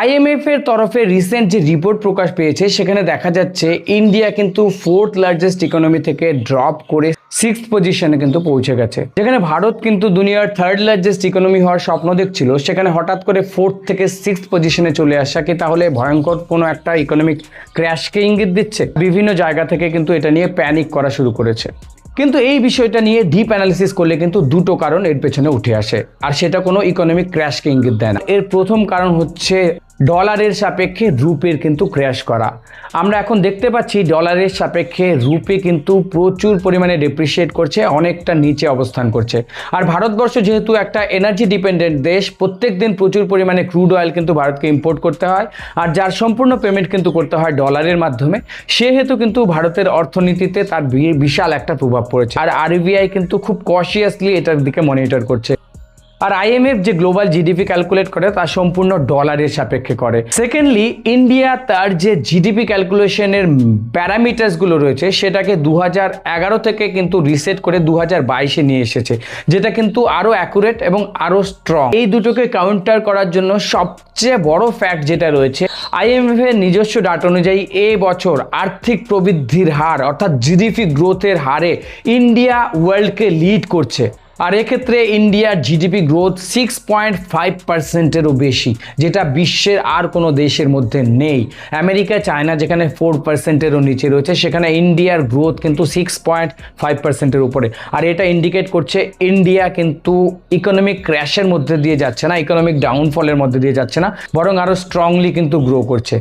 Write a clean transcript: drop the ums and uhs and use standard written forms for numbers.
IMF এর তরফে recent যে রিপোর্ট প্রকাশ পেয়েছে সেখানে দেখা যাচ্ছে ইন্ডিয়া কিন্তু ফোর্থ লার্জেস্ট ইকোনমি থেকে ড্রপ করে সিক্সথ পজিশনে কিন্তু পৌঁছে গেছে। যেখানে ভারত কিন্তু দুনিয়ার থার্ড লার্জেস্ট ইকোনমি হওয়ার স্বপ্ন দেখছিল, সেখানে হঠাৎ করে ফোর্থ থেকে সিক্সথ পজিশনে চলে আসা কি তাহলে ভয়ঙ্কর কোনো একটা ইকোনমিক ক্র্যাশকে ইঙ্গিত দিচ্ছে? বিভিন্ন জায়গা থেকে কিন্তু এটা নিয়ে প্যানিক করা শুরু করেছে। কিন্তু এই বিষয়টা নিয়ে ডিপ অ্যানালিসিস করলে কিন্তু দুটো কারণ এর পেছনে উঠে আসে, আর সেটা কোনো ইকোনমিক ক্র্যাশকে ইঙ্গিত দেয় না। এর প্রথম কারণ হচ্ছে ডলারের সাপেক্ষে রুপির কিন্তু ক্র্যাশ করা। আমরা এখন দেখতে পাচ্ছি ডলারের সাপেক্ষে রুপি কিন্তু প্রচুর পরিমাণে ডেপ্রিসিয়েট করছে, অনেকটা নিচে অবস্থান করছে। আর ভারতবর্ষ যেহেতু একটা এনার্জি ডিপেন্ডেন্ট দেশ, প্রত্যেক দিন প্রচুর পরিমাণে ক্রুড অয়েল কিন্তু ভারতকে ইম্পোর্ট করতে হয়, আর যার সম্পূর্ণ পেমেন্ট কিন্তু করতে হয় ডলারের মাধ্যমে। সেহেতু কিন্তু ভারতের অর্থনীতিতে তার বিশাল একটা প্রভাব পড়েছে, আর আরবিআই কিন্তু খুব কশিয়াসলি এটার দিকে মনিটর করছে। আর আইএমএফ যে গ্লোবাল জিডিপি ক্যালকুলেট করে তা সম্পূর্ণ ডলারের সাপেক্ষে করে। সেকেন্ডলি, ইন্ডিয়া তার যে জিডিপি ক্যালকুলেশনের প্যারামিটার্সগুলো রয়েছে সেটাকে 2011 থেকে কিন্তু রিসেট করে 2022-এ নিয়ে এসেছে, যেটা কিন্তু আরও অ্যাকুরেট এবং আরও স্ট্রং। এই দুটোকে কাউন্টার করার জন্য সবচেয়ে বড় ফ্যাক্ট যেটা রয়েছে, আইএমএফ এর নিজস্ব ডাটা অনুযায়ী এই বছর আর্থিক প্রবৃদ্ধির হার অর্থাৎ জিডিপি গ্রোথের হারে ইন্ডিয়া ওয়ার্ল্ডকে লিড করছে। আর এক্ষেত্রে ইন্ডিয়ার জিডিপি গ্রোথ 6.5%-এরও বেশি, যেটা বিশ্বের আর কোনো দেশের মধ্যে নেই। আমেরিকা, চায়না যেখানে 4%-এরও নিচে রয়েছে, সেখানে ইন্ডিয়ার গ্রোথ কিন্তু 6.5%-এর উপরে। আর এটা ইন্ডিকেট করছে ইন্ডিয়া কিন্তু ইকোনমিক ক্র্যাশের মধ্যে দিয়ে যাচ্ছে না, ইকোনমিক ডাউনফলের মধ্যে দিয়ে যাচ্ছে না, বরং আরও স্ট্রংলি কিন্তু গ্রো করছে।